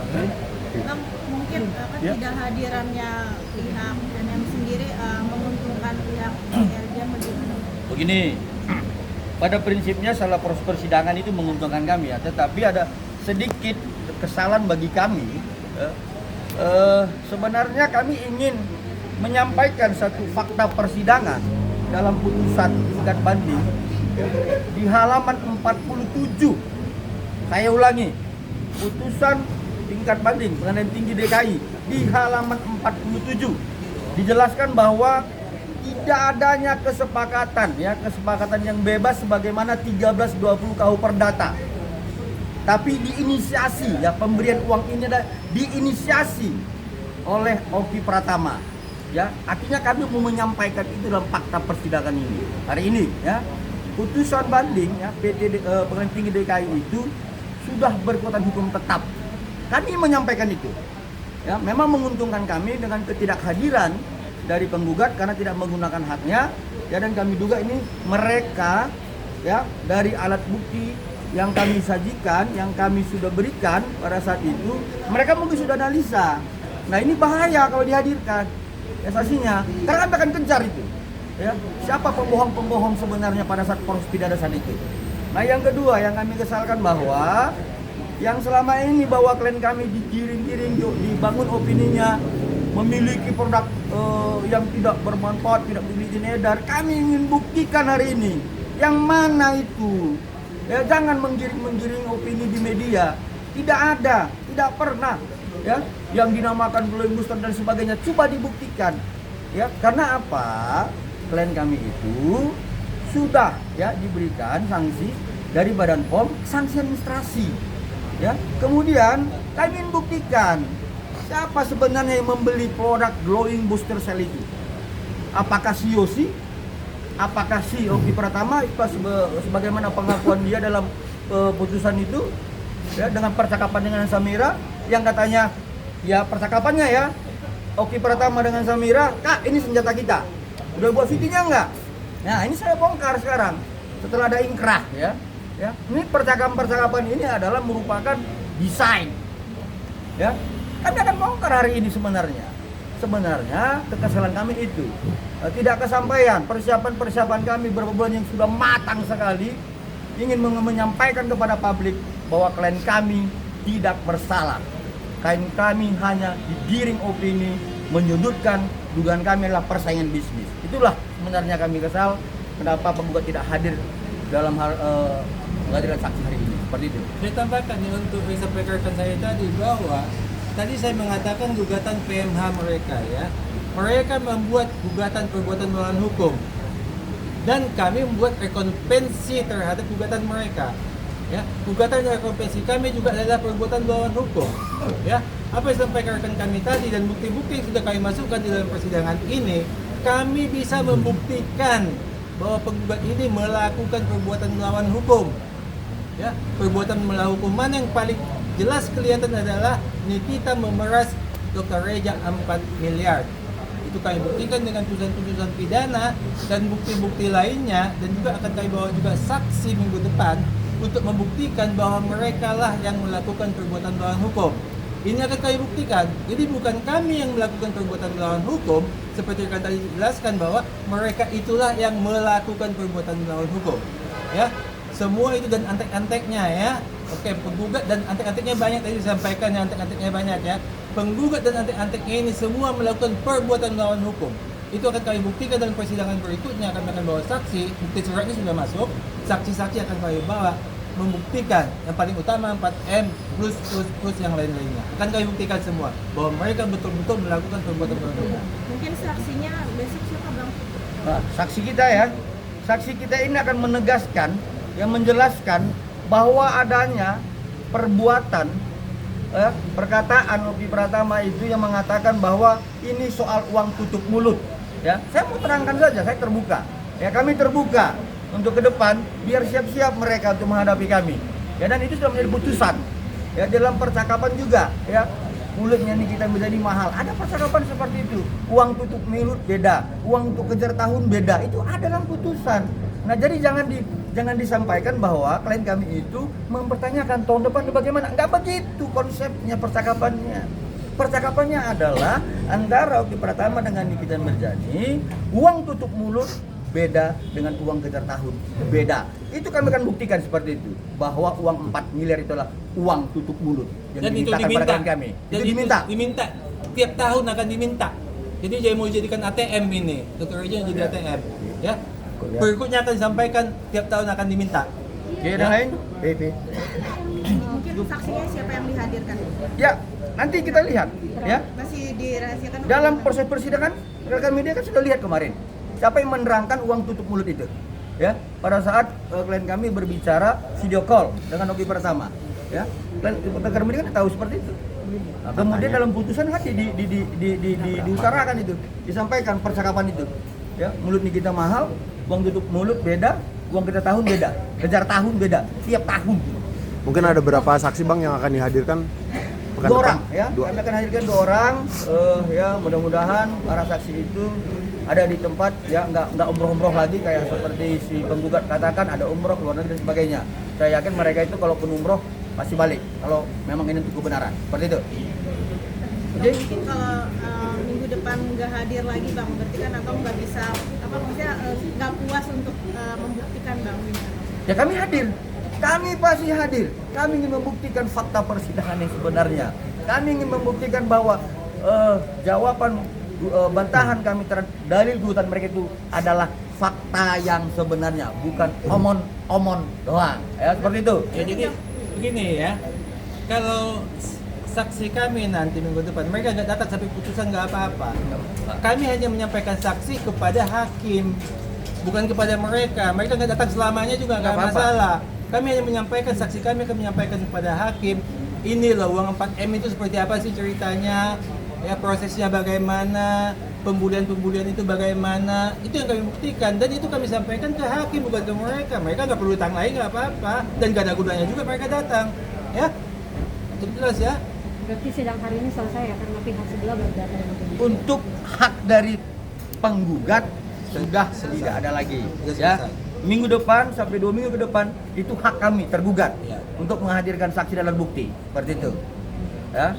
Bang, mungkin ketidakhadirannya pihak NM sendiri menguntungkan pihak Erja bagaimana? Begini, pada prinsipnya salah proses persidangan itu menguntungkan kami ya, tetapi ada sedikit kesalahan bagi kami. Sebenarnya kami ingin menyampaikan satu fakta persidangan dalam putusan tingkat banding di halaman 47. Saya ulangi, putusan tingkat banding Pengadilan Tinggi DKI di halaman 47 dijelaskan bahwa tidak adanya kesepakatan yang bebas sebagaimana 1320 KUH Perdata. Tapi diinisiasi pemberian uang ini diinisiasi oleh Oki Pratama. Artinya kami mau menyampaikan itu dalam fakta persidangan ini. Hari ini putusan banding Pengadilan Tinggi DKI itu sudah berkekuatan hukum tetap. Kami menyampaikan itu. Memang menguntungkan kami dengan ketidakhadiran dari penggugat karena tidak menggunakan haknya. Dan kami duga ini mereka dari alat bukti yang kami sajikan, yang kami sudah berikan pada saat itu, mereka mungkin sudah analisa. Nah ini bahaya kalau dihadirkan saksinya, karena kami akan kejar itu. Siapa pembohong-pembohong sebenarnya pada saat proses pidana saat itu. Nah yang kedua yang kami kesalkan bahwa yang selama ini bahwa klien kami digiring-giring, dibangun opininya, memiliki produk yang tidak bermanfaat, tidak memiliki edar. Kami ingin buktikan hari ini yang mana itu. Jangan menggiring opini di media. Tidak ada, tidak pernah yang dinamakan glowing booster dan sebagainya. Coba dibuktikan. Karena apa? Klien kami itu sudah diberikan sanksi dari Badan POM, sanksi administrasi. Kemudian kami ingin buktikan siapa sebenarnya yang membeli produk glowing booster cell itu. Apakah si Yosi? Apakah si Oki Pratama sebagaimana pengakuan dia dalam putusan itu dengan percakapan dengan Samira yang katanya percakapannya Oki Pratama dengan Samira, "Kak, ini senjata kita. Udah buat videonya enggak?" Nah, ini saya bongkar sekarang setelah ada ingkrah Ini percakapan ini adalah merupakan desain. Kami akan bongkar hari ini sebenarnya. Sebenarnya kekesalan kami itu tidak kesampaian. Persiapan kami beberapa bulan yang sudah matang sekali ingin menyampaikan kepada publik bahwa klien kami tidak bersalah. Klien kami hanya digiring opini, menyudutkan, dugaan kami adalah persaingan bisnis. Itulah sebenarnya kami kesal kenapa penggugat tidak hadir dalam hal pengadilan saksi hari ini. Seperti itu. Saya tambahkan untuk disampaikan saya tadi bahwa tadi saya mengatakan gugatan PMH mereka mereka membuat gugatan perbuatan melawan hukum dan kami membuat rekompensi terhadap gugatan mereka. Gugatan rekompensi kami juga adalah perbuatan melawan hukum. Apa yang disampaikan kami tadi dan bukti-bukti yang sudah kami masukkan di dalam persidangan ini, kami bisa membuktikan bahwa penggugat ini melakukan perbuatan melawan hukum. Perbuatan melawan hukum mana yang paling jelas kelihatan adalah Nikita memeras Dr. Reja 4 miliar. Itu kami buktikan dengan putusan-putusan pidana dan bukti-bukti lainnya, dan juga akan kami bawa juga saksi minggu depan untuk membuktikan bahwa mereka lah yang melakukan perbuatan melawan hukum. Ini akan kami buktikan. Jadi bukan kami yang melakukan perbuatan melawan hukum, seperti yang tadi dijelaskan bahwa mereka itulah yang melakukan perbuatan melawan hukum. Semua itu dan antek-anteknya Oke, penggugat dan antek-anteknya banyak tadi disampaikan, antek-anteknya banyak Penggugat dan antek-anteknya ini semua melakukan perbuatan melawan hukum. Itu akan kami buktikan dalam persidangan berikutnya. Kami akan bawa saksi, bukti suratnya sudah masuk, saksi-saksi akan kami bawa membuktikan yang paling utama 4M plus yang lain-lainnya. Akan kami buktikan semua bahwa mereka betul-betul melakukan perbuatan melawan hukum. Mungkin saksinya besok siapa Bang? Saksi kita saksi kita ini akan menegaskan, yang menjelaskan bahwa adanya perbuatan perkataan Oki Pratama itu yang mengatakan bahwa ini soal uang tutup mulut. Saya mau terangkan saja, saya terbuka. Kami terbuka untuk ke depan biar siap-siap mereka untuk menghadapi kami. Dan itu sudah menjadi putusan. Dalam percakapan juga mulutnya ini kita menjadi mahal. Ada percakapan seperti itu. Uang tutup mulut beda, uang untuk kejar tahun beda. Itu ada dalam putusan. Nah, jadi jangan disampaikan bahwa klien kami itu mempertanyakan tahun depan itu bagaimana. Nggak begitu konsepnya percakapannya. Percakapannya adalah antara Oki Pratama dengan Nikita Mirjani, uang tutup mulut beda dengan uang kejar tahun, beda. Itu kami akan buktikan seperti itu, bahwa uang 4 miliar itu adalah uang tutup mulut yang Dan itu dimintakan diminta. kepada klien kami. Dan Itu diminta. tiap tahun akan diminta. Jadi dia mau jadikan ATM ini, Dr. Reja jadi ATM, ya. Berikutnya akan disampaikan tiap tahun akan diminta. Oke, yang lain? PP. Mungkin saksinya siapa yang dihadirkan? Ya, nanti kita lihat ya. Masih dirahasiakan? Dalam proses persidangan, rekan media kan sudah lihat kemarin siapa yang menerangkan uang tutup mulut itu. Ya, pada saat klien kami berbicara video call dengan Oki Pratama, ya, rekan media kan tahu seperti itu. Nah, kemudian dalam putusan kan diutarakan itu, disampaikan percakapan itu. Ya, mulut Nikita mahal, uang tutup mulut beda, uang kita tahun beda, kejar tahun beda, tiap tahun. Mungkin ada berapa saksi bang yang akan dihadirkan pekan 2 depan? orang ya, kami akan hadirkan 2 orang, ya mudah-mudahan para saksi itu ada di tempat ya, nggak umroh-umroh lagi kayak seperti si penggugat katakan ada umroh luar negeri dan sebagainya. Saya yakin mereka itu kalau pun umroh pasti balik kalau memang ini untuk kebenaran seperti itu. Oke? Mungkin kalau minggu depan nggak hadir lagi bang, berarti kan atau nggak bisa apa maksudnya nggak puas untuk membuktikan bang? Ya kami hadir, kami pasti hadir. Kami ingin membuktikan fakta persidangan yang sebenarnya. Kami ingin membuktikan bahwa jawaban bantahan kami terhadap dalil gugatan mereka itu adalah fakta yang sebenarnya, bukan omon doang. Ya seperti itu. Ya, jadi begini ya, kalau saksi kami nanti minggu depan mereka nggak datang sampai putusan nggak apa-apa. Kami hanya menyampaikan saksi kepada hakim, bukan kepada mereka. Mereka nggak datang selamanya juga nggak Nggak apa-apa. masalah. Kami hanya menyampaikan saksi kami akan menyampaikan kepada hakim. Ini loh uang 4M itu seperti apa sih ceritanya? Ya prosesnya bagaimana? Pembulian itu bagaimana? Itu yang kami buktikan dan itu kami sampaikan ke hakim bukan ke mereka. Mereka nggak perlu datang lagi nggak apa-apa dan gak ada gunanya juga mereka datang. Ya, itu jelas ya. Berarti sidang hari ini selesai ya karena pihak sebelah baru datang. Untuk hak dari penggugat sudah tidak ada lagi. Sudah Ya. selesai. Minggu depan sampai 2 minggu ke depan itu hak kami tergugat Ya. untuk menghadirkan saksi dan alat bukti seperti itu. Ya.